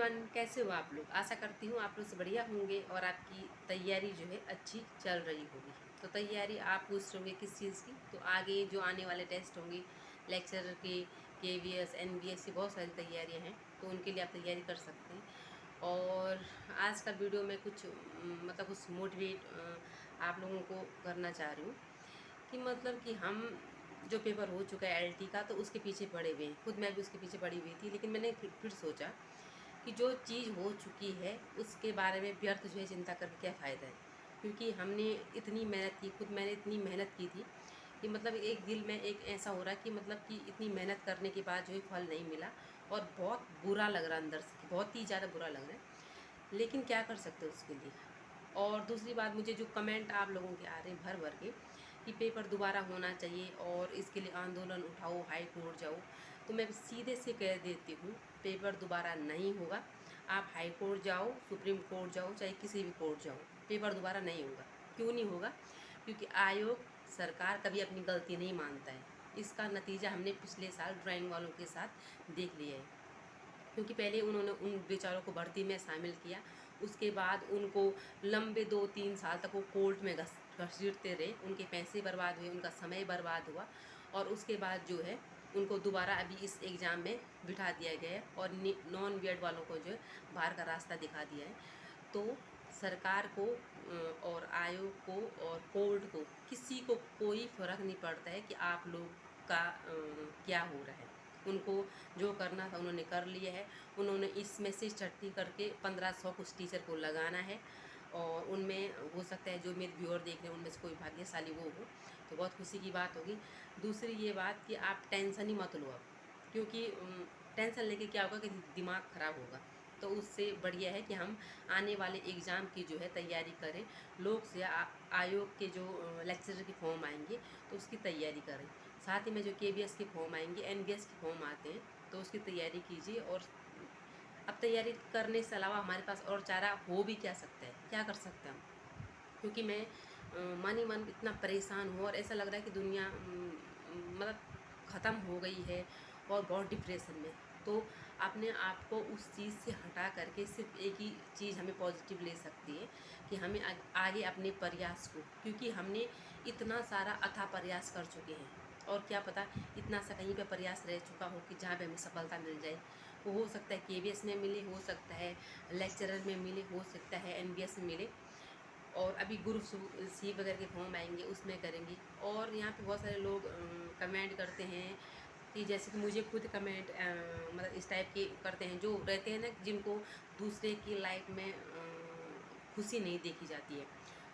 Everyone, कैसे हो आप लोग। आशा करती हूँ आप लोग से बढ़िया होंगे और आपकी तैयारी जो है अच्छी चल रही होगी। तो तैयारी आप पूछ रहे होंगे किस चीज़ की, तो आगे जो आने वाले टेस्ट होंगे लेक्चर के, KVS NBS की बहुत सारी तैयारियाँ हैं, तो उनके लिए आप तैयारी कर सकते हैं। और आज का वीडियो में कुछ मतलब कुछ मोटिवेट आप लोगों को करना चाह रही हूँ कि मतलब कि हम जो पेपर हो चुका है LT का, तो उसके पीछे पड़े हुए हैं। खुद मैं भी उसके पीछे पड़ी हुई थी, लेकिन मैंने फिर सोचा कि जो चीज़ हो चुकी है उसके बारे में व्यर्थ जो है चिंता करके क्या फ़ायदा है। क्योंकि हमने इतनी मेहनत की, खुद मैंने इतनी मेहनत की थी कि मतलब एक दिल में एक ऐसा हो रहा है कि मतलब कि इतनी मेहनत करने के बाद जो है फल नहीं मिला और बहुत बुरा लग रहा है अंदर से, बहुत ही ज़्यादा बुरा लग रहा है। लेकिन क्या कर सकते हो उसके लिए। और दूसरी बात, मुझे जो कमेंट आप लोगों के आ रहे हैं भर भर के कि पेपर दोबारा होना चाहिए और इसके लिए आंदोलन उठाओ, हाई कोर्ट जाओ, तो मैं सीधे से कह देती हूँ पेपर दोबारा नहीं होगा। आप हाई कोर्ट जाओ, सुप्रीम कोर्ट जाओ, चाहे किसी भी कोर्ट जाओ, पेपर दोबारा नहीं होगा। क्यों नहीं होगा? क्योंकि आयोग, सरकार कभी अपनी गलती नहीं मानता है। इसका नतीजा हमने पिछले साल ड्राइंग वालों के साथ देख लिया है। क्योंकि पहले उन्होंने उन बेचारों को भर्ती में शामिल किया, उसके बाद उनको लंबे 2-3 साल तक वो कोर्ट में घसीटते रहे, उनके पैसे बर्बाद हुए, उनका समय बर्बाद हुआ, और उसके बाद जो है उनको दोबारा अभी इस एग्ज़ाम में बिठा दिया गया है और नॉन बीएड वालों को जो है बाहर का रास्ता दिखा दिया है। तो सरकार को और आयोग को और कोर्ट को, किसी को कोई फ़र्क नहीं पड़ता है कि आप लोग का क्या हो रहा है। उनको जो करना था उन्होंने कर लिया है। उन्होंने इसमें से छट्टी करके 1500 कुछ टीचर को लगाना है, और उनमें हो सकता है जो मेरे व्यूअर देख रहे हैं उनमें से कोई भाग्यशाली वो हो, तो बहुत खुशी की बात होगी। दूसरी ये बात कि आप टेंशन ही मत लो अब, क्योंकि टेंशन लेके क्या होगा कि दिमाग ख़राब होगा। तो उससे बढ़िया है कि हम आने वाले एग्ज़ाम की जो है तैयारी करें। लोक सेवा आयोग के जो लेक्चरर के फॉर्म आएंगे तो उसकी तैयारी करें। साथ ही में जो KBS के फॉर्म आएंगे, NBS के फॉर्म आते हैं, तो उसकी तैयारी कीजिए। और अब तैयारी करने से अलावा हमारे पास और चारा हो भी क्या सकता है, क्या कर सकते हैं हम। क्योंकि मैं मन ही मन इतना परेशान हूँ और ऐसा लग रहा है कि दुनिया मतलब ख़त्म हो गई है और बहुत डिप्रेशन में। तो अपने आप को उस चीज़ से हटा करके सिर्फ एक ही चीज़ हमें पॉजिटिव ले सकती है कि हमें आगे अपने प्रयास को, क्योंकि हमने इतना सारा अथाह प्रयास कर चुके हैं, और क्या पता इतना सा कहीं पे प्रयास रह चुका हो कि जहाँ पे हमें सफलता मिल जाए। वो हो सकता है KBS में मिले, हो सकता है लेक्चरर में मिले, हो सकता है NBS में मिले, और अभी ग्रुप सी वगैरह के फॉर्म आएंगे उसमें करेंगे। और यहाँ पे बहुत सारे लोग कमेंट करते हैं कि जैसे कि मुझे खुद कमेंट मतलब इस टाइप के करते हैं, जो रहते हैं ना जिनको दूसरे की लाइफ में खुशी नहीं देखी जाती है,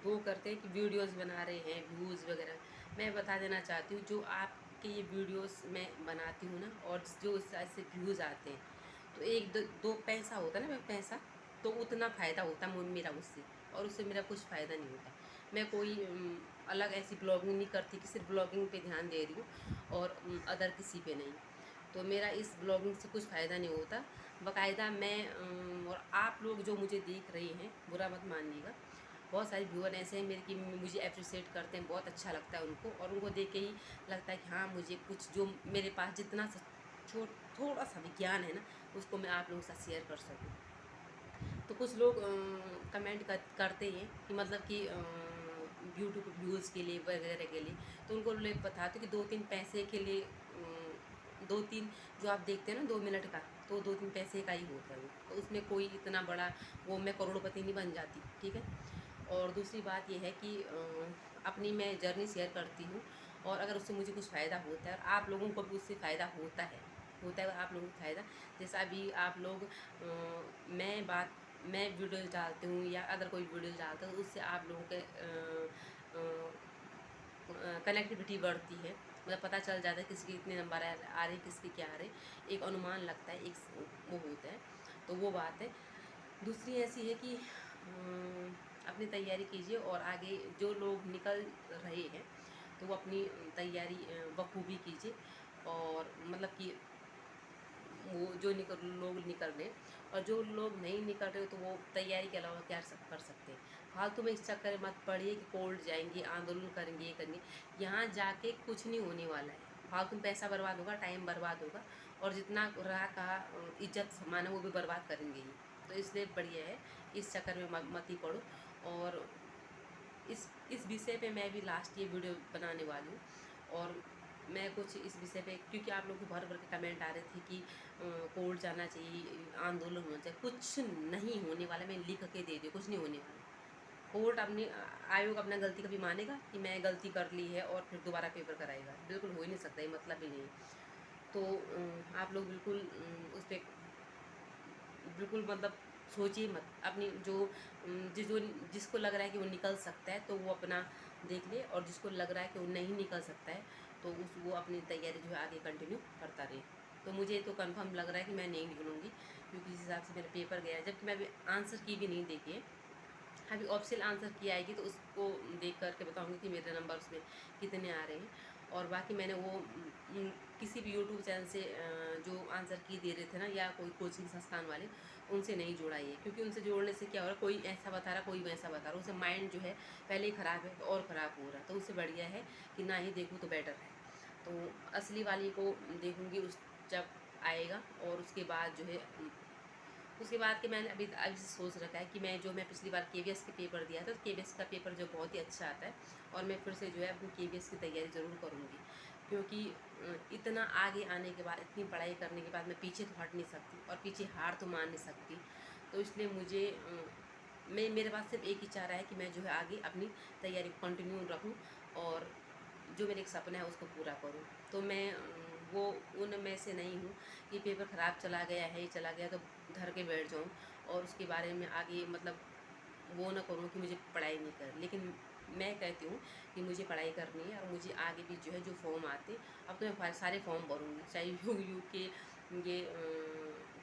तो वो करते हैं कि वीडियोस बना रहे हैं व्यूज़ वगैरह। मैं बता देना चाहती हूँ, जो आपके ये वीडियोस मैं बनाती हूँ ना, और जो इस तरह से व्यूज़ आते हैं, तो एक दो पैसा होता है ना, पैसा, तो उतना फ़ायदा होता है मेरा उससे, और उससे मेरा कुछ फ़ायदा नहीं होता। मैं कोई अलग ऐसी ब्लॉगिंग नहीं करती कि सिर्फ ब्लॉगिंग पे ध्यान दे रही हूँ और अदर किसी पे नहीं। तो मेरा इस ब्लॉगिंग से कुछ फ़ायदा नहीं होता। बाकायदा मैं और आप लोग जो मुझे देख रहे हैं, बुरा मत मानिएगा, बहुत सारे व्यूअर ऐसे हैं मेरे कि मुझे अप्रिशिएट करते हैं, बहुत अच्छा लगता है उनको, और उनको देख के ही लगता है कि हाँ, मुझे कुछ जो मेरे पास जितना थोड़ा सा भी ज्ञान है ना, उसको मैं आप लोगों के साथ शेयर कर सकूँ। तो कुछ लोग कमेंट करते हैं कि मतलब कि यूट्यूब व्यूज़ के लिए वगैरह के लिए, तो उनको लोग बताते कि 2-3 पैसे के लिए 2-3 जो आप देखते हैं ना 2 मिनट का, तो 2-3 पैसे का ही होता है वो, तो उसमें कोई इतना बड़ा वो मैं करोड़पति नहीं बन जाती, ठीक है। और दूसरी बात ये है कि अपनी मैं जर्नी शेयर करती हूँ, और अगर उससे मुझे कुछ फ़ायदा होता है और आप लोगों को भी उससे फ़ायदा होता है आप लोगों को फ़ायदा, जैसा अभी आप लोग मैं वीडियोज़ डालती हूँ या अदर कोई वीडियोज़ डालता है, तो उससे आप लोगों के कनेक्टिविटी बढ़ती है, मतलब पता चल जाता है किसके कितने नंबर आ रहे, किसके क्या आ रहे, एक अनुमान लगता है, एक वो होता है। तो वो बात है। दूसरी ऐसी है कि अपनी तैयारी कीजिए, और आगे जो लोग निकल रहे हैं तो वो अपनी तैयारी बखूबी कीजिए। और मतलब कि वो जो लोग निकल रहे हैं, और जो लोग नहीं निकल रहे तो वो तैयारी के अलावा क्या कर सकते हैं। फालतू में इस चक्कर में मत पड़िए कि कोर्ट जाएंगे, आंदोलन करेंगे, ये करेंगे। यहाँ जाके कुछ नहीं होने वाला है, फालतू में पैसा बर्बाद होगा, टाइम बर्बाद होगा, और जितना रहा कहा इज्जत सम्मान है वो भी बर्बाद करेंगे ही। तो इसलिए बढ़िया है, इस चक्कर में मत ही पड़ो। और इस विषय पे मैं भी लास्ट ये वीडियो बनाने वाली हूँ। और मैं कुछ इस विषय पे, क्योंकि आप लोग को भर भर के कमेंट आ रहे थे कि कोर्ट जाना चाहिए, आंदोलन होना चाहिए। कुछ नहीं होने वाला, मैं लिख के दे दी, कुछ नहीं होने वाला। कोर्ट अपनी आयोग अपना गलती कभी मानेगा कि मैं गलती कर ली है और फिर दोबारा पेपर कराएगा? बिल्कुल हो ही नहीं सकता, ये मतलब ही नहीं। तो आप लोग बिल्कुल उस पर बिल्कुल मतलब सोचिए मत। अपनी जो जिसको लग रहा है कि वो निकल सकता है तो वो अपना देख ले, और जिसको लग रहा है कि वो नहीं निकल सकता है तो वो अपनी तैयारी जो है आगे कंटिन्यू करता रहे। तो मुझे तो कंफर्म लग रहा है कि मैं नहीं निकलूँगी, क्योंकि इस हिसाब से मेरा पेपर गया है। जबकि मैं अभी आंसर की भी नहीं देखी है, अभी ऑप्शनल आंसर की आएगी तो उसको देख करके बताऊँगी कि मेरे नंबर उसमें कितने आ रहे हैं। और बाकी मैंने वो किसी भी यूट्यूब चैनल से जो आंसर की दे रहे थे ना, या कोई कोचिंग संस्थान वाले, उनसे नहीं जोड़ा ये। क्योंकि उनसे जोड़ने से क्या हो रहा है, कोई ऐसा बता रहा, कोई वैसा बता रहा, उससे माइंड जो है पहले ही ख़राब है तो और ख़राब हो रहा है। तो उससे बढ़िया है कि ना ही देखूँ तो बेटर है। तो असली वाली को देखूँगी उस जब आएगा। और उसके बाद जो है उसके बाद कि मैंने अभी अभी से सोच रखा है कि मैं पिछली बार केवीएस के पेपर दिया था, तो केवीएस का पेपर जो बहुत ही अच्छा आता है, और मैं फिर से जो है अपनी केवीएस की तैयारी ज़रूर करूँगी। क्योंकि इतना आगे आने के बाद, इतनी पढ़ाई करने के बाद मैं पीछे तो हट नहीं सकती और पीछे हार तो मान नहीं सकती। तो इसलिए मुझे मेरे पास सिर्फ एक ही चाह रहा है कि मैं जो है आगे अपनी तैयारी कंटिन्यू रखूँ, और जो मेरे एक सपना है उसको पूरा करूँ। तो मैं वो उनमें से नहीं हूँ कि पेपर ख़राब चला गया है, चला गया तो धर के बैठ जाऊँ और उसके बारे में आगे मतलब वो ना करूँ कि मुझे पढ़ाई नहीं कर। लेकिन मैं कहती हूँ कि मुझे पढ़ाई करनी है, और मुझे आगे भी जो है जो फॉर्म आते, अब तो मैं सारे फॉर्म भरूँगी, चाहे यू के ये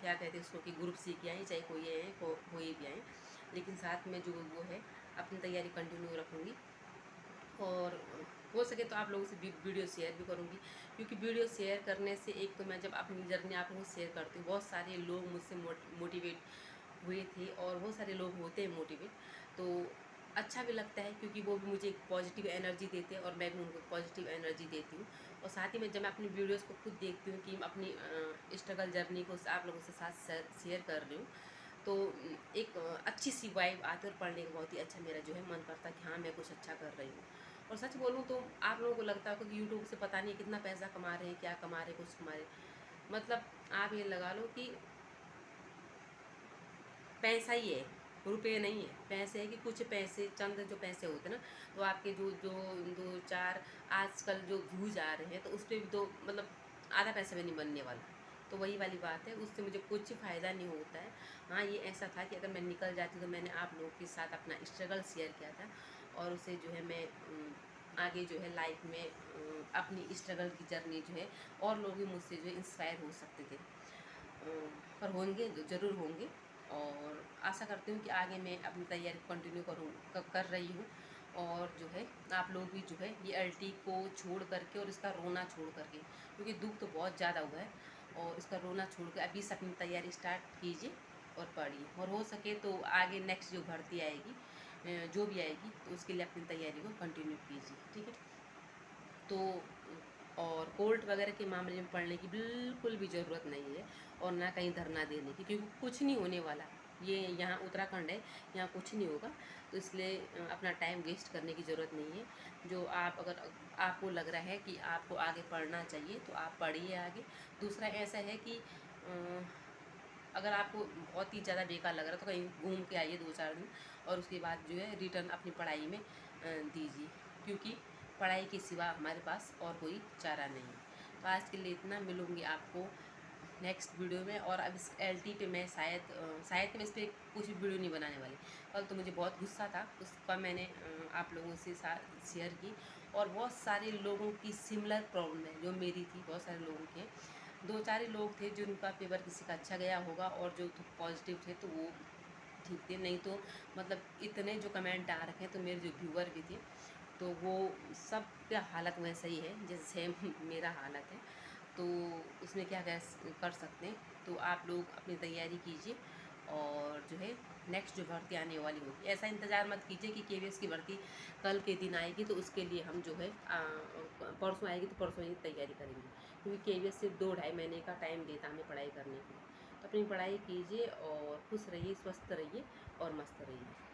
क्या कहते हैं उसको, कि ग्रुप सी के आएँ, चाहे कोई आए कोई भी आएँ। लेकिन साथ में जो वो है अपनी तैयारी कंटिन्यू रखूँगी। और हो सके तो आप लोगों से वीडियो शेयर भी करूँगी, क्योंकि वीडियो शेयर करने से, एक तो मैं जब अपनी जर्नी आप लोगों से शेयर करती हूँ, बहुत सारे लोग मुझसे मोटिवेट हुए थे, और बहुत सारे लोग होते हैं मोटिवेट, तो अच्छा भी लगता है, क्योंकि वो भी मुझे एक पॉजिटिव एनर्जी देते हैं और मैं भी उनको पॉजिटिव एनर्जी देती हूँ। और साथ ही में जब मैं अपनी वीडियोस को खुद देखती हूँ कि अपनी स्ट्रगल जर्नी को आप लोगों से साथ शेयर कर रही हूँ, तो एक अच्छी सी वाइब आती है, और पढ़ने का बहुत ही अच्छा मेरा जो है मन करता है कि हाँ मैं कुछ अच्छा कर रही हूँ। और सच बोलूँ तो आप लोगों को लगता होगा कि यूट्यूब से पता नहीं कितना पैसा कमा रहे हैं, क्या कमा रहे हैं, कुछ कमा रहे हैं। मतलब आप ये लगा लो कि पैसा ही है, रुपये नहीं है, पैसे है। कि कुछ पैसे, चंद जो पैसे होते हैं ना, तो आपके जो जो दो चार आजकल जो व्यूज आ रहे हैं, तो उस पर भी तो मतलब आधा पैसा भी नहीं बनने वाला। तो वही वाली बात है, उससे मुझे कुछ फ़ायदा नहीं होता है। हाँ ये ऐसा था कि अगर मैं निकल जाती तो मैंने आप लोगों के साथ अपना स्ट्रगल शेयर किया था, और उसे जो है मैं आगे जो है लाइफ में अपनी स्ट्रगल की जर्नी जो है, और लोग भी मुझसे जो है इंस्पायर हो सकते थे। पर होंगे, ज़रूर होंगे। और आशा करती हूँ कि आगे मैं अपनी तैयारी कंटिन्यू कर रही हूँ। और जो है आप लोग भी जो है ये एलटी को छोड़ करके और इसका रोना छोड़ करके, क्योंकि दुख तो बहुत ज़्यादा हुआ है, और इसका रोना छोड़ कर अभी से अपनी तैयारी स्टार्ट कीजिए और पढ़िए। और हो सके तो आगे नेक्स्ट जो भर्ती आएगी, जो भी आएगी, तो उसके लिए अपनी तैयारी को कंटिन्यू कीजिए, ठीक है। तो और कोर्ट वगैरह के मामले में पढ़ने की बिल्कुल भी ज़रूरत नहीं है, और ना कहीं धरना देने की, क्योंकि कुछ नहीं होने वाला। ये यहाँ उत्तराखंड है, यहाँ कुछ नहीं होगा। तो इसलिए अपना टाइम वेस्ट करने की ज़रूरत नहीं है। जो आप, अगर आपको लग रहा है कि आपको आगे पढ़ना चाहिए तो आप पढ़िए आगे। दूसरा ऐसा है कि अगर आपको बहुत ही ज़्यादा बेकार लग रहा है तो कहीं घूम के आइए 2-4 दिन, और उसके बाद जो है रिटर्न अपनी पढ़ाई में दीजिए, क्योंकि पढ़ाई के सिवा हमारे पास और कोई चारा नहीं है। तो आज के लिए इतना, मिलूँगी आपको नेक्स्ट वीडियो में। और अब इस एलटी पे मैं शायद मैं इस पर कुछ भी वीडियो नहीं बनाने वाली। कल तो मुझे बहुत गुस्सा था, उसका मैंने आप लोगों से शेयर की, और बहुत सारे लोगों की सिमिलर प्रॉब्लम है जो मेरी थी, बहुत सारे लोगों के। 2-4 ही लोग थे जिनका पेपर किसी का अच्छा गया होगा, और जो पॉजिटिव थे तो वो ठीक थे। नहीं तो मतलब इतने जो कमेंट आ रखे हैं, तो मेरे जो व्यूअर भी थे, तो वो सब का हालत वैसा ही है जैसे सेम मेरा हालत है। तो उसमें क्या कर सकते हैं। तो आप लोग अपनी तैयारी कीजिए, और जो है नेक्स्ट जो भर्ती आने वाली होगी, ऐसा इंतज़ार मत कीजिए कि KVS की भर्ती कल के दिन आएगी तो उसके लिए हम जो है परसों आएगी तो परसों ही तैयारी करेंगे, क्योंकि KVS सिर्फ 2-2.5 महीने का टाइम देता हमें पढ़ाई करने के लिए। तो अपनी पढ़ाई कीजिए और खुश रहिए, स्वस्थ रहिए और मस्त रहिए।